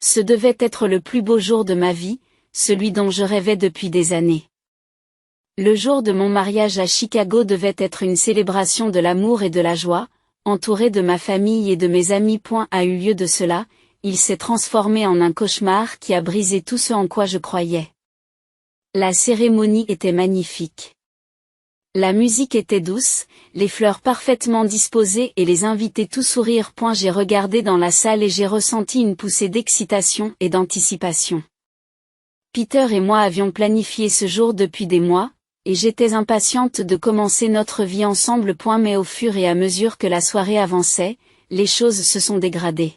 Ce devait être le plus beau jour de ma vie, celui dont je rêvais depuis des années. Le jour de mon mariage à Chicago devait être une célébration de l'amour et de la joie, entouré de ma famille et de mes amis. A eu lieu de cela, il s'est transformé en un cauchemar qui a brisé tout ce en quoi je croyais. La cérémonie était magnifique. La musique était douce, les fleurs parfaitement disposées et les invités tout sourire. J'ai regardé dans la salle et j'ai ressenti une poussée d'excitation et d'anticipation. Peter et moi avions planifié ce jour depuis des mois, et j'étais impatiente de commencer notre vie ensemble. Mais au fur et à mesure que la soirée avançait, les choses se sont dégradées.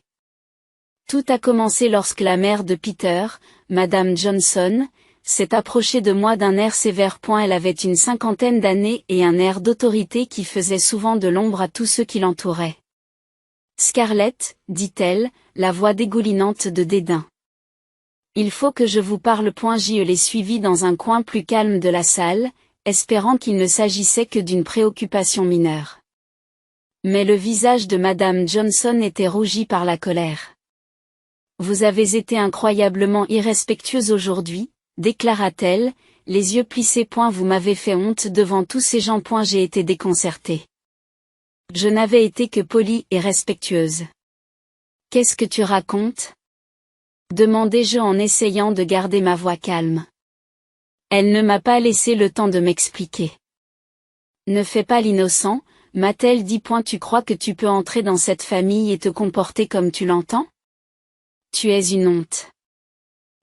Tout a commencé lorsque la mère de Peter, Madame Johnson, s'est approchée de moi d'un air sévère. Elle avait une 50aine d'années et un air d'autorité qui faisait souvent de l'ombre à tous ceux qui l'entouraient. Scarlett, dit-elle, la voix dégoulinante de dédain. Il faut que je vous parle. Je l'ai suivi dans un coin plus calme de la salle, espérant qu'il ne s'agissait que d'une préoccupation mineure. Mais le visage de Madame Johnson était rougi par la colère. Vous avez été incroyablement irrespectueuse aujourd'hui, déclara-t-elle, les yeux plissés. Vous m'avez fait honte devant tous ces gens. J'ai été déconcertée. Je n'avais été que polie et respectueuse. Qu'est-ce que tu racontes ? Demandai-je en essayant de garder ma voix calme. Elle ne m'a pas laissé le temps de m'expliquer. Ne fais pas l'innocent, m'a-t-elle dit. Tu crois que tu peux entrer dans cette famille et te comporter comme tu l'entends ? Tu es une honte.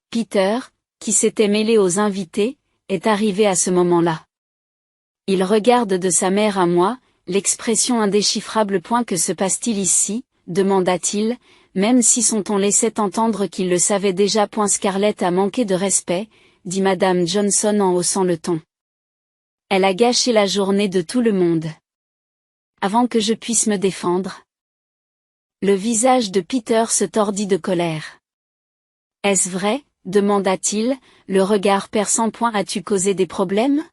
Peter, qui s'était mêlé aux invités, est arrivé à ce moment-là. Il regarde de sa mère à moi, l'expression indéchiffrable. Que se passe-t-il ici ? Demanda-t-il, même si son ton laissait entendre qu'il le savait déjà. Scarlett a manqué de respect, dit Madame Johnson en haussant le ton. Elle a gâché la journée de tout le monde. Avant que je puisse me défendre. Le visage de Peter se tordit de colère. Est-ce vrai ? Demanda-t-il, le regard perçant. As-tu causé des problèmes ?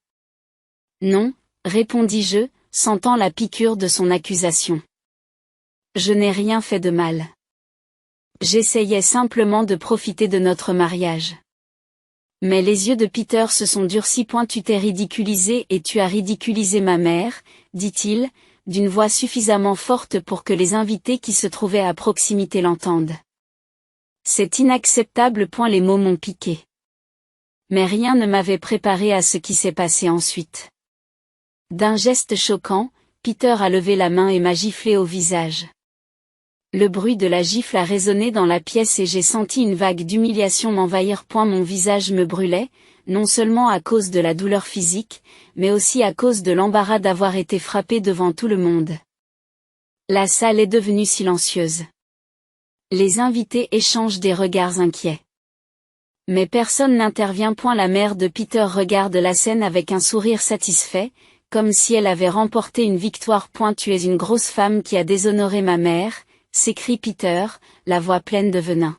Non, répondis-je, sentant la piqûre de son accusation. Je n'ai rien fait de mal. J'essayais simplement de profiter de notre mariage. Mais les yeux de Peter se sont durcis. Tu t'es ridiculisé et tu as ridiculisé ma mère, dit-il, d'une voix suffisamment forte pour que les invités qui se trouvaient à proximité l'entendent. C'est inacceptable. Les mots m'ont piqué. Mais rien ne m'avait préparé à ce qui s'est passé ensuite. D'un geste choquant, Peter a levé la main et m'a giflé au visage. Le bruit de la gifle a résonné dans la pièce et j'ai senti une vague d'humiliation m'envahir. Mon visage me brûlait, non seulement à cause de la douleur physique, mais aussi à cause de l'embarras d'avoir été frappé devant tout le monde. La salle est devenue silencieuse. Les invités échangent des regards inquiets. Mais personne n'intervient. La mère de Peter regarde la scène avec un sourire satisfait, comme si elle avait remporté une victoire. Tu es une grosse femme qui a déshonoré ma mère, s'écrie Peter, la voix pleine de venin.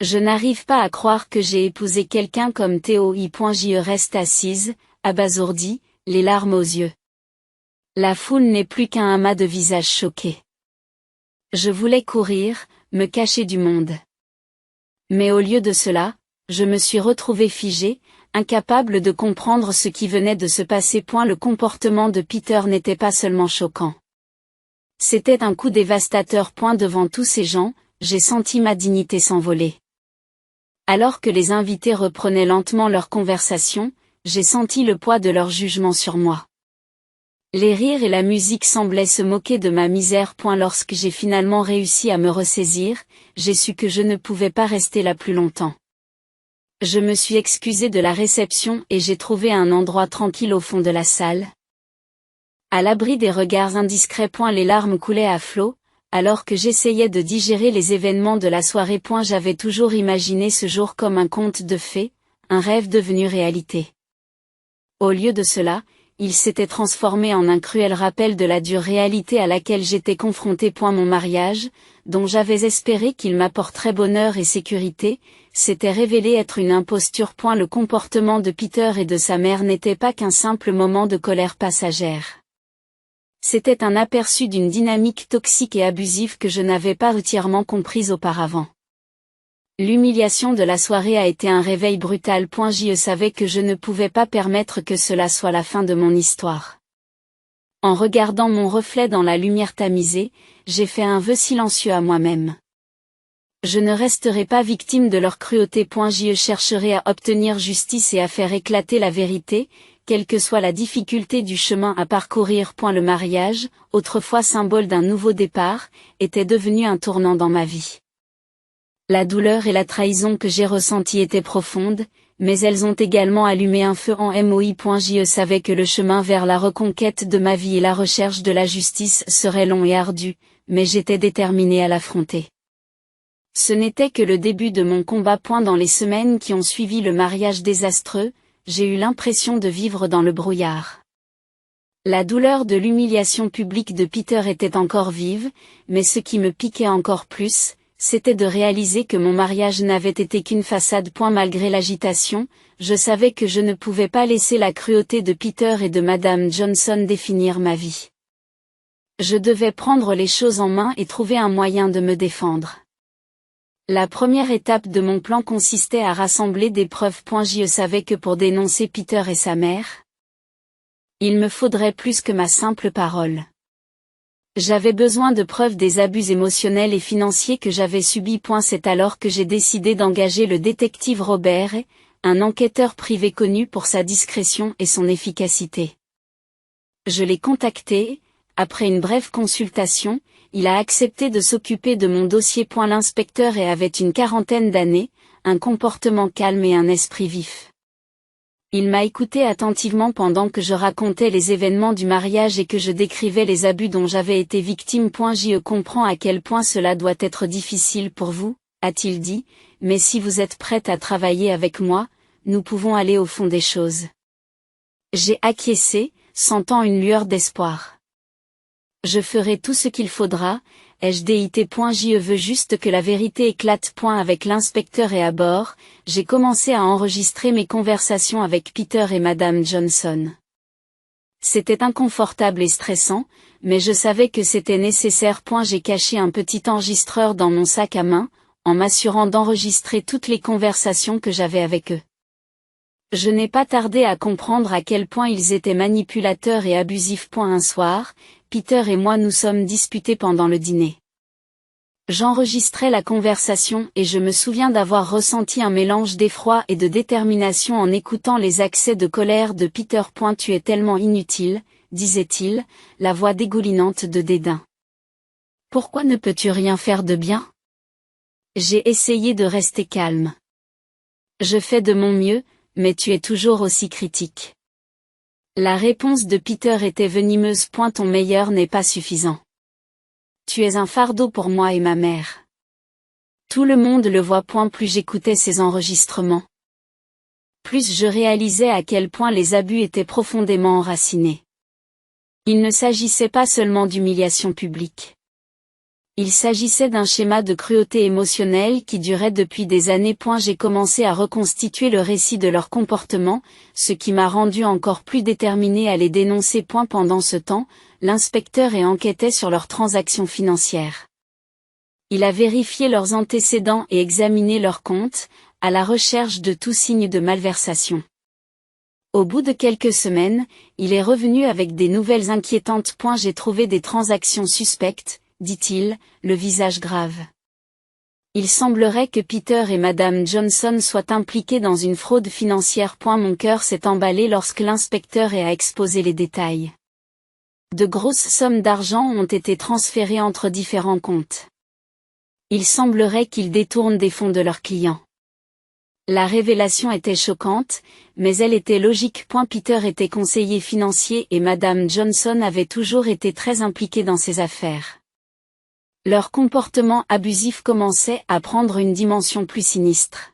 Je n'arrive pas à croire que j'ai épousé quelqu'un comme Théo. Je reste assise, abasourdie, les larmes aux yeux. La foule n'est plus qu'un amas de visages choqués. Je voulais courir, me cacher du monde. Mais au lieu de cela, je me suis retrouvée figée, incapable de comprendre ce qui venait de se passer. Le comportement de Peter n'était pas seulement choquant. C'était un coup dévastateur. Devant tous ces gens, j'ai senti ma dignité s'envoler. Alors que les invités reprenaient lentement leur conversation, j'ai senti le poids de leur jugement sur moi. Les rires et la musique semblaient se moquer de ma misère. Lorsque j'ai finalement réussi à me ressaisir, j'ai su que je ne pouvais pas rester là plus longtemps. Je me suis excusée de la réception et j'ai trouvé un endroit tranquille au fond de la salle. À l'abri des regards indiscrets. Les larmes coulaient à flots, alors que j'essayais de digérer les événements de la soirée. J'avais toujours imaginé ce jour comme un conte de fées, un rêve devenu réalité. Au lieu de cela, il s'était transformé en un cruel rappel de la dure réalité à laquelle j'étais confrontée. Mon mariage, dont j'avais espéré qu'il m'apporterait bonheur et sécurité, s'était révélé être une imposture. Le comportement de Peter et de sa mère n'était pas qu'un simple moment de colère passagère. C'était un aperçu d'une dynamique toxique et abusive que je n'avais pas entièrement comprise auparavant. L'humiliation de la soirée a été un réveil brutal. Je savais que je ne pouvais pas permettre que cela soit la fin de mon histoire. En regardant mon reflet dans la lumière tamisée, j'ai fait un vœu silencieux à moi-même. Je ne resterai pas victime de leur cruauté. Je chercherai à obtenir justice et à faire éclater la vérité, quelle que soit la difficulté du chemin à parcourir. Le mariage, autrefois symbole d'un nouveau départ, était devenu un tournant dans ma vie. La douleur et la trahison que j'ai ressenties étaient profondes, mais elles ont également allumé un feu en moi. Je savais que le chemin vers la reconquête de ma vie et la recherche de la justice serait long et ardu, mais j'étais déterminée à l'affronter. Ce n'était que le début de mon combat. Dans les semaines qui ont suivi le mariage désastreux, j'ai eu l'impression de vivre dans le brouillard. La douleur de l'humiliation publique de Peter était encore vive, mais ce qui me piquait encore plus, c'était de réaliser que mon mariage n'avait été qu'une façade. Malgré l'agitation, je savais que je ne pouvais pas laisser la cruauté de Peter et de Madame Johnson définir ma vie. Je devais prendre les choses en main et trouver un moyen de me défendre. La première étape de mon plan consistait à rassembler des preuves. Je savais que pour dénoncer Peter et sa mère, il me faudrait plus que ma simple parole. J'avais besoin de preuves des abus émotionnels et financiers que j'avais subis. C'est alors que j'ai décidé d'engager le détective Robert, un enquêteur privé connu pour sa discrétion et son efficacité. Je l'ai contacté, après une brève consultation, il a accepté de s'occuper de mon dossier. L'inspecteur avait une quarantaine d'années, un comportement calme et un esprit vif. Il m'a écouté attentivement pendant que je racontais les événements du mariage et que je décrivais les abus dont j'avais été victime. Je comprends à quel point cela doit être difficile pour vous, a-t-il dit, mais si vous êtes prête à travailler avec moi, nous pouvons aller au fond des choses. J'ai acquiescé, sentant une lueur d'espoir. Je ferai tout ce qu'il faudra, ai-je dit. Je veux juste que la vérité éclate. Avec l'inspecteur et à bord, j'ai commencé à enregistrer mes conversations avec Peter et Madame Johnson. C'était inconfortable et stressant, mais je savais que c'était nécessaire. J'ai caché un petit enregistreur dans mon sac à main, en m'assurant d'enregistrer toutes les conversations que j'avais avec eux. Je n'ai pas tardé à comprendre à quel point ils étaient manipulateurs et abusifs. Un soir, Peter et moi nous sommes disputés pendant le dîner. J'enregistrais la conversation et je me souviens d'avoir ressenti un mélange d'effroi et de détermination en écoutant les accès de colère de Peter. Tu es tellement inutile, disait-il, la voix dégoulinante de dédain. Pourquoi ne peux-tu rien faire de bien? J'ai essayé de rester calme. Je fais de mon mieux, mais tu es toujours aussi critique. La réponse de Peter était venimeuse. Ton meilleur n'est pas suffisant. Tu es un fardeau pour moi et ma mère. Tout le monde le voit. Plus j'écoutais ces enregistrements, plus je réalisais à quel point les abus étaient profondément enracinés. Il ne s'agissait pas seulement d'humiliation publique. Il s'agissait d'un schéma de cruauté émotionnelle qui durait depuis des années. J'ai commencé à reconstituer le récit de leur comportement, ce qui m'a rendu encore plus déterminée à les dénoncer. Pendant ce temps, l'inspecteur enquêtait sur leurs transactions financières. Il a vérifié leurs antécédents et examiné leurs comptes, à la recherche de tout signe de malversation. Au bout de quelques semaines, il est revenu avec des nouvelles inquiétantes. J'ai trouvé des transactions suspectes, dit-il, le visage grave. Il semblerait que Peter et Madame Johnson soient impliqués dans une fraude financière. Mon cœur s'est emballé lorsque l'inspecteur a exposé les détails. De grosses sommes d'argent ont été transférées entre différents comptes. Il semblerait qu'ils détournent des fonds de leurs clients. La révélation était choquante, mais elle était logique. Peter était conseiller financier et Madame Johnson avait toujours été très impliquée dans ses affaires. Leur comportement abusif commençait à prendre une dimension plus sinistre.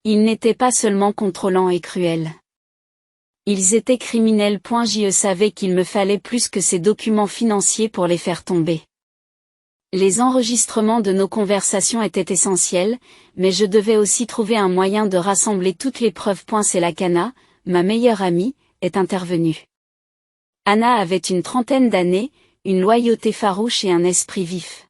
Ils n'étaient pas seulement contrôlants et cruels. Ils étaient criminels. Je savais qu'il me fallait plus que ces documents financiers pour les faire tomber. Les enregistrements de nos conversations étaient essentiels, mais je devais aussi trouver un moyen de rassembler toutes les preuves. C'est là qu'Anna, ma meilleure amie, est intervenue. Anna avait une trentaine d'années, une loyauté farouche et un esprit vif.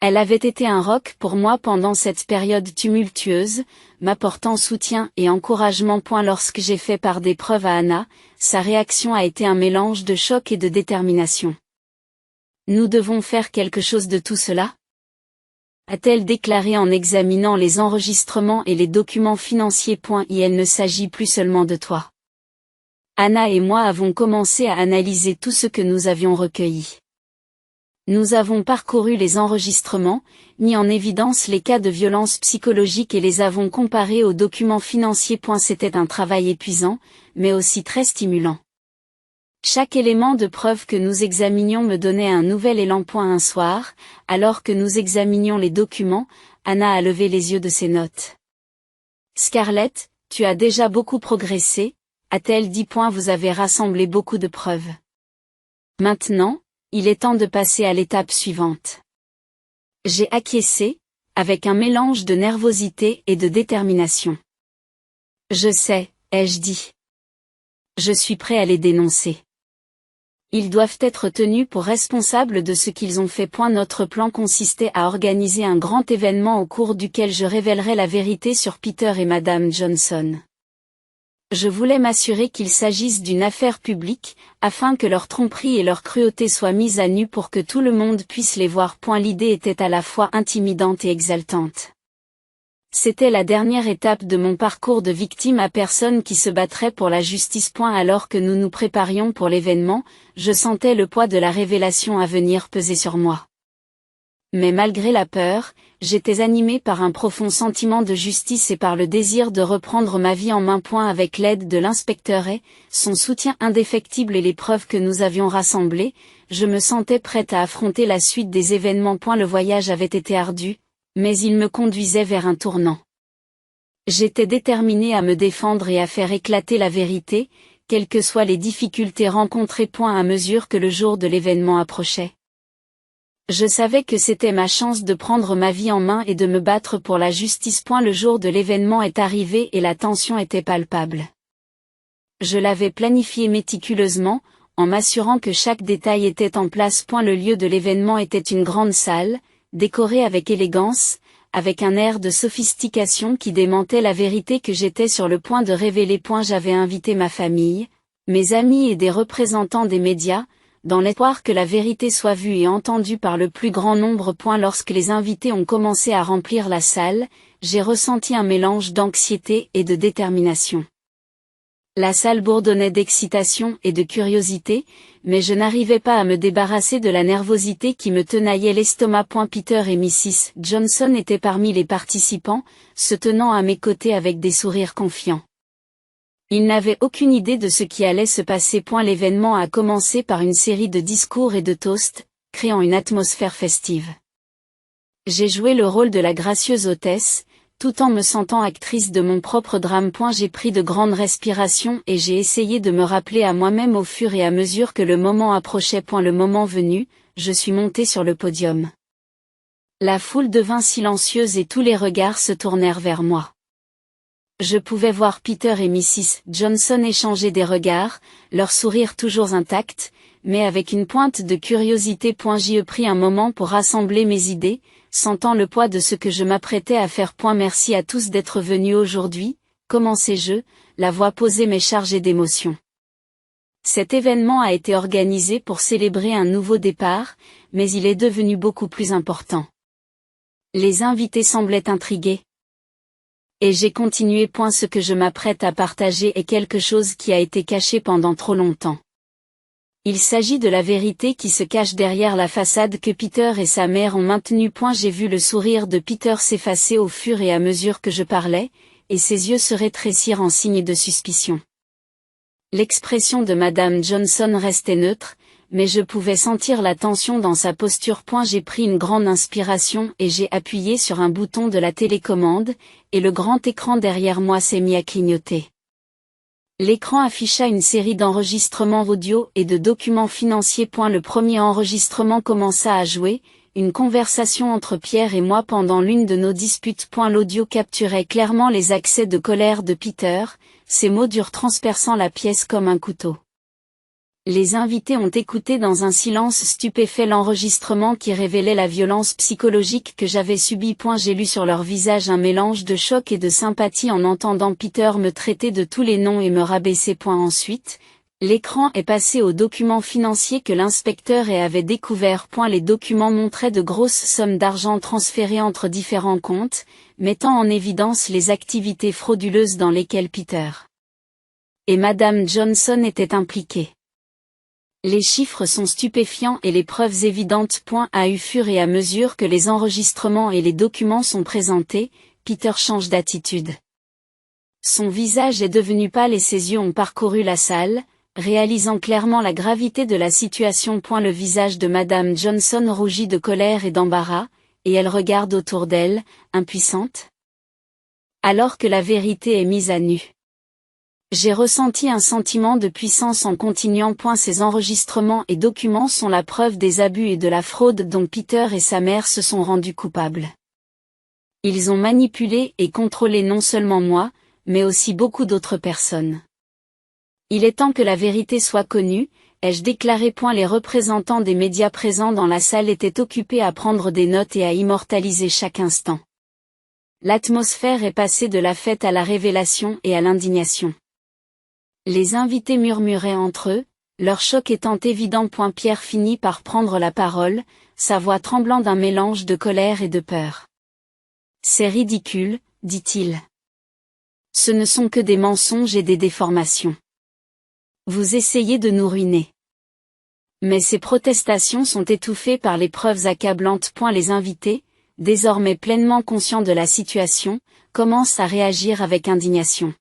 Elle avait été un roc pour moi pendant cette période tumultueuse, m'apportant soutien et encouragement. Lorsque j'ai fait part des preuves à Anna, sa réaction a été un mélange de choc et de détermination. Nous devons faire quelque chose de tout cela? A-t-elle déclaré en examinant les enregistrements et les documents financiers. Il ne s'agit plus seulement de toi. Anna et moi avons commencé à analyser tout ce que nous avions recueilli. Nous avons parcouru les enregistrements, mis en évidence les cas de violence psychologique et les avons comparés aux documents financiers. C'était un travail épuisant, mais aussi très stimulant. Chaque élément de preuve que nous examinions me donnait un nouvel élan. Un soir, alors que nous examinions les documents, Anna a levé les yeux de ses notes. Scarlett, tu as déjà beaucoup progressé, a-t-elle dit. Vous avez rassemblé beaucoup de preuves. Maintenant, il est temps de passer à l'étape suivante. J'ai acquiescé, avec un mélange de nervosité et de détermination. Je sais, ai-je dit. Je suis prêt à les dénoncer. Ils doivent être tenus pour responsables de ce qu'ils ont fait. Notre plan consistait à organiser un grand événement au cours duquel je révélerais la vérité sur Peter et Madame Johnson. Je voulais m'assurer qu'il s'agisse d'une affaire publique, afin que leur tromperie et leur cruauté soient mises à nu pour que tout le monde puisse les voir. L'idée était à la fois intimidante et exaltante. C'était la dernière étape de mon parcours de victime à personne qui se battrait pour la justice. Alors que nous nous préparions pour l'événement, je sentais le poids de la révélation à venir peser sur moi. Mais malgré la peur, j'étais animé par un profond sentiment de justice et par le désir de reprendre ma vie en main. Avec l'aide de l'inspecteur et son soutien indéfectible et les preuves que nous avions rassemblées, je me sentais prête à affronter la suite des événements. Le voyage avait été ardu, mais il me conduisait vers un tournant. J'étais déterminée à me défendre et à faire éclater la vérité, quelles que soient les difficultés rencontrées. À mesure que le jour de l'événement approchait. Je savais que c'était ma chance de prendre ma vie en main et de me battre pour la justice. Le jour de l'événement est arrivé et la tension était palpable. Je l'avais planifié méticuleusement, en m'assurant que chaque détail était en place. Le lieu de l'événement était une grande salle, décorée avec élégance, avec un air de sophistication qui démentait la vérité que j'étais sur le point de révéler. J'avais invité ma famille, mes amis et des représentants des médias, dans l'espoir que la vérité soit vue et entendue par le plus grand nombre. Lorsque les invités ont commencé à remplir la salle, j'ai ressenti un mélange d'anxiété et de détermination. La salle bourdonnait d'excitation et de curiosité, mais je n'arrivais pas à me débarrasser de la nervosité qui me tenaillait l'estomac. Peter et Mrs. Johnson étaient parmi les participants, se tenant à mes côtés avec des sourires confiants. Ils n'avaient aucune idée de ce qui allait se passer. L'événement a commencé par une série de discours et de toasts, créant une atmosphère festive. J'ai joué le rôle de la gracieuse hôtesse, tout en me sentant actrice de mon propre drame. J'ai pris de grandes respirations et j'ai essayé de me rappeler à moi-même au fur et à mesure que le moment approchait. Le moment venu, je suis montée sur le podium. La foule devint silencieuse et tous les regards se tournèrent vers moi. Je pouvais voir Peter et Mrs. Johnson échanger des regards, leur sourire toujours intact, mais avec une pointe de curiosité. J'y ai pris un moment pour rassembler mes idées, sentant le poids de ce que je m'apprêtais à faire. Merci à tous d'être venus aujourd'hui, commençai-je, la voix posée mais chargée d'émotion. Cet événement a été organisé pour célébrer un nouveau départ, mais il est devenu beaucoup plus important. Les invités semblaient intrigués. Et j'ai continué. Ce que je m'apprête à partager est quelque chose qui a été caché pendant trop longtemps. Il s'agit de la vérité qui se cache derrière la façade que Peter et sa mère ont maintenue. J'ai vu le sourire de Peter s'effacer au fur et à mesure que je parlais, et ses yeux se rétrécir en signe de suspicion. L'expression de Madame Johnson restait neutre, mais je pouvais sentir la tension dans sa posture. J'ai pris une grande inspiration et j'ai appuyé sur un bouton de la télécommande, et le grand écran derrière moi s'est mis à clignoter. L'écran afficha une série d'enregistrements audio et de documents financiers. Le premier enregistrement commença à jouer, une conversation entre Pierre et moi pendant l'une de nos disputes. L'audio capturait clairement les accès de colère de Peter, ses mots durs transperçant la pièce comme un couteau. Les invités ont écouté dans un silence stupéfait l'enregistrement qui révélait la violence psychologique que j'avais subie. J'ai lu sur leur visage un mélange de choc et de sympathie en entendant Peter me traiter de tous les noms et me rabaisser. Ensuite, l'écran est passé aux documents financiers que l'inspecteur avait découverts. Les documents montraient de grosses sommes d'argent transférées entre différents comptes, mettant en évidence les activités frauduleuses dans lesquelles Peter et Madame Johnson étaient impliqués. Les chiffres sont stupéfiants et les preuves évidentes. Au fur et à mesure que les enregistrements et les documents sont présentés, Peter change d'attitude. Son visage est devenu pâle et ses yeux ont parcouru la salle, réalisant clairement la gravité de la situation. Le visage de Madame Johnson rougit de colère et d'embarras, et elle regarde autour d'elle, impuissante. Alors que la vérité est mise à nu. J'ai ressenti un sentiment de puissance en continuant. Ces enregistrements et documents sont la preuve des abus et de la fraude dont Peter et sa mère se sont rendus coupables. Ils ont manipulé et contrôlé non seulement moi, mais aussi beaucoup d'autres personnes. Il est temps que la vérité soit connue, ai-je déclaré. Les représentants des médias présents dans la salle étaient occupés à prendre des notes et à immortaliser chaque instant. L'atmosphère est passée de la fête à la révélation et à l'indignation. Les invités murmuraient entre eux, leur choc étant évident. Pierre finit par prendre la parole, sa voix tremblant d'un mélange de colère et de peur. C'est ridicule, dit-il. Ce ne sont que des mensonges et des déformations. Vous essayez de nous ruiner. Mais ces protestations sont étouffées par les preuves accablantes. Les invités, désormais pleinement conscients de la situation, commencent à réagir avec indignation.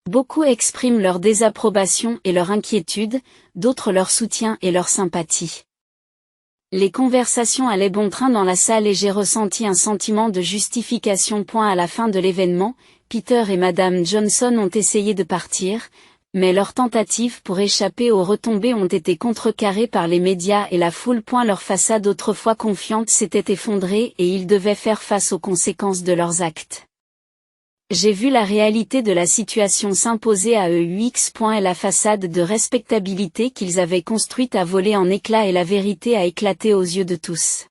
Beaucoup expriment leur désapprobation et leur inquiétude, d'autres leur soutien et leur sympathie. Les conversations allaient bon train dans la salle et j'ai ressenti un sentiment de justification. À la fin de l'événement, Peter et Madame Johnson ont essayé de partir, mais leurs tentatives pour échapper aux retombées ont été contrecarrées par les médias et la foule. Leur façade autrefois confiante s'était effondrée et ils devaient faire face aux conséquences de leurs actes. J'ai vu la réalité de la situation s'imposer à eux. Et la façade de respectabilité qu'ils avaient construite a volé en éclats et la vérité a éclaté aux yeux de tous.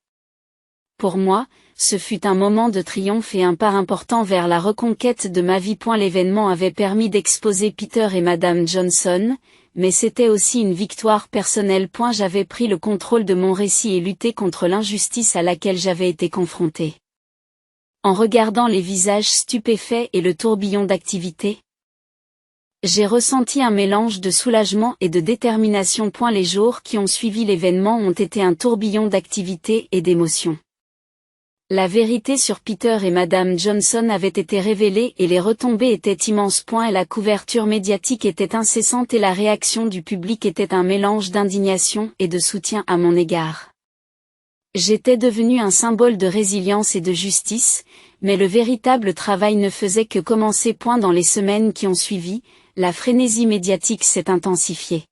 Pour moi, ce fut un moment de triomphe et un pas important vers la reconquête de ma vie. L'événement avait permis d'exposer Peter et Madame Johnson, mais c'était aussi une victoire personnelle. J'avais pris le contrôle de mon récit et lutté contre l'injustice à laquelle j'avais été confronté. En regardant les visages stupéfaits et le tourbillon d'activité, j'ai ressenti un mélange de soulagement et de détermination. Les jours qui ont suivi l'événement ont été un tourbillon d'activité et d'émotions. La vérité sur Peter et Madame Johnson avait été révélée et les retombées étaient immenses. Et la couverture médiatique était incessante et la réaction du public était un mélange d'indignation et de soutien à mon égard. J'étais devenu un symbole de résilience et de justice, mais le véritable travail ne faisait que commencer. Dans les semaines qui ont suivi, la frénésie médiatique s'est intensifiée.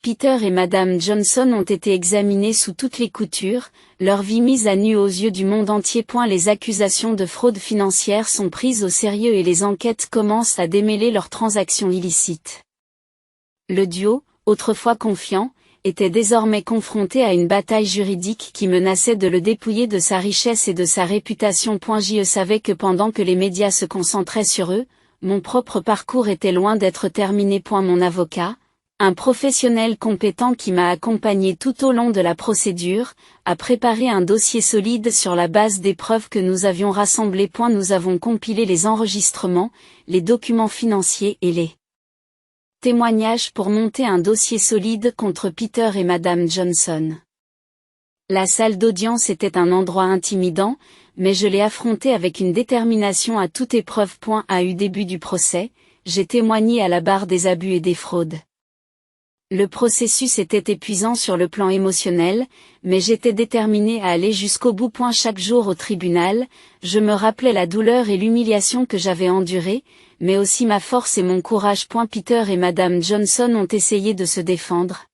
Peter et Madame Johnson ont été examinés sous toutes les coutures, leur vie mise à nu aux yeux du monde entier. Les accusations de fraude financière sont prises au sérieux et les enquêtes commencent à démêler leurs transactions illicites. Le duo, autrefois confiant, était désormais confronté à une bataille juridique qui menaçait de le dépouiller de sa richesse et de sa réputation. Je savais que pendant que les médias se concentraient sur eux, mon propre parcours était loin d'être terminé. Mon avocat, un professionnel compétent qui m'a accompagné tout au long de la procédure, a préparé un dossier solide sur la base des preuves que nous avions rassemblées. Nous avons compilé les enregistrements, les documents financiers et les témoignages pour monter un dossier solide contre Peter et Madame Johnson. La salle d'audience était un endroit intimidant, mais je l'ai affronté avec une détermination à toute épreuve. Au début du procès, j'ai témoigné à la barre des abus et des fraudes. Le processus était épuisant sur le plan émotionnel, mais j'étais déterminé à aller jusqu'au bout. Chaque jour au tribunal, je me rappelais la douleur et l'humiliation que j'avais endurées, mais aussi ma force et mon courage. Peter et Madame Johnson ont essayé de se défendre,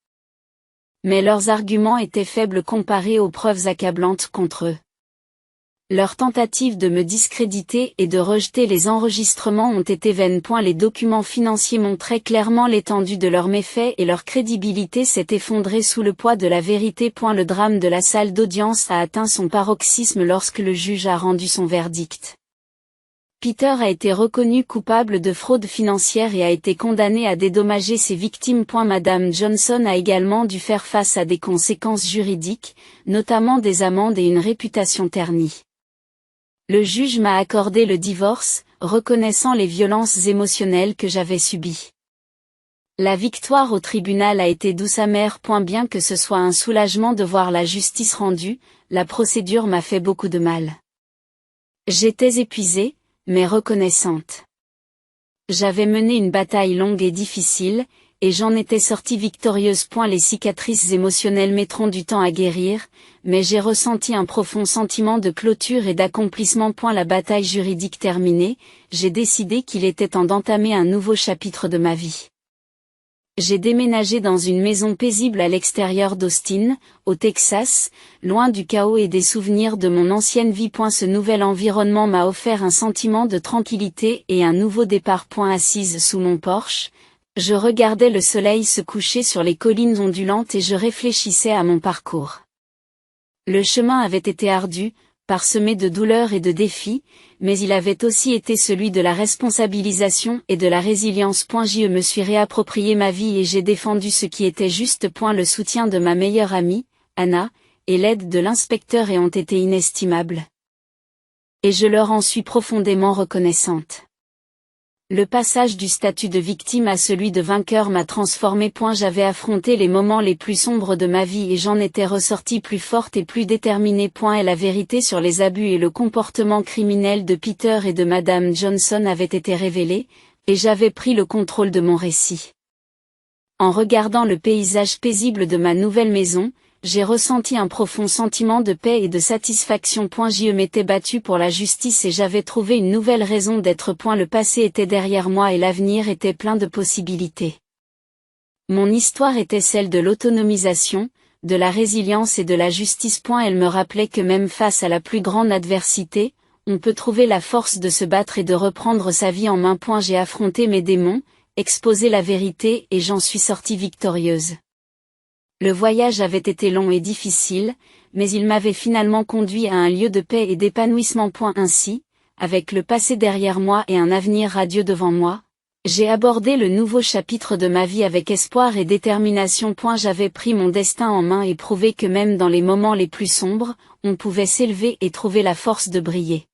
mais leurs arguments étaient faibles comparés aux preuves accablantes contre eux. Leurs tentatives de me discréditer et de rejeter les enregistrements ont été vaines. Les documents financiers montraient clairement l'étendue de leurs méfaits et leur crédibilité s'est effondrée sous le poids de la vérité. Le drame de la salle d'audience a atteint son paroxysme lorsque le juge a rendu son verdict. Peter a été reconnu coupable de fraude financière et a été condamné à dédommager ses victimes. Madame Johnson a également dû faire face à des conséquences juridiques, notamment des amendes et une réputation ternie. Le juge m'a accordé le divorce, reconnaissant les violences émotionnelles que j'avais subies. La victoire au tribunal a été douce amère. Bien que ce soit un soulagement de voir la justice rendue, la procédure m'a fait beaucoup de mal. J'étais épuisée, mais reconnaissante. J'avais mené une bataille longue et difficile, et j'en étais sortie victorieuse. Les cicatrices émotionnelles mettront du temps à guérir, mais j'ai ressenti un profond sentiment de clôture et d'accomplissement. La bataille juridique terminée, j'ai décidé qu'il était temps d'entamer un nouveau chapitre de ma vie. J'ai déménagé dans une maison paisible à l'extérieur d'Austin, au Texas, loin du chaos et des souvenirs de mon ancienne vie. Ce nouvel environnement m'a offert un sentiment de tranquillité et un nouveau départ. Assise sous mon porche, je regardais le soleil se coucher sur les collines ondulantes et je réfléchissais à mon parcours. Le chemin avait été ardu, parsemé de douleurs et de défis, mais il avait aussi été celui de la responsabilisation et de la résilience. Je me suis réapproprié ma vie et j'ai défendu ce qui était juste. Le soutien de ma meilleure amie, Anna, et l'aide de l'inspecteur ont été inestimables. Et je leur en suis profondément reconnaissante. Le passage du statut de victime à celui de vainqueur m'a transformée. J'avais affronté les moments les plus sombres de ma vie et j'en étais ressortie plus forte et plus déterminée. Et la vérité sur les abus et le comportement criminel de Peter et de Madame Johnson avait été révélée, et j'avais pris le contrôle de mon récit. En regardant le paysage paisible de ma nouvelle maison, j'ai ressenti un profond sentiment de paix et de satisfaction. Je m'étais battue pour la justice et j'avais trouvé une nouvelle raison d'être. Le passé était derrière moi et l'avenir était plein de possibilités. Mon histoire était celle de l'autonomisation, de la résilience et de la justice. Elle me rappelait que même face à la plus grande adversité, on peut trouver la force de se battre et de reprendre sa vie en main. J'ai affronté mes démons, exposé la vérité et j'en suis sortie victorieuse. Le voyage avait été long et difficile, mais il m'avait finalement conduit à un lieu de paix et d'épanouissement. Ainsi, avec le passé derrière moi et un avenir radieux devant moi, j'ai abordé le nouveau chapitre de ma vie avec espoir et détermination. J'avais pris mon destin en main et prouvé que même dans les moments les plus sombres, on pouvait s'élever et trouver la force de briller.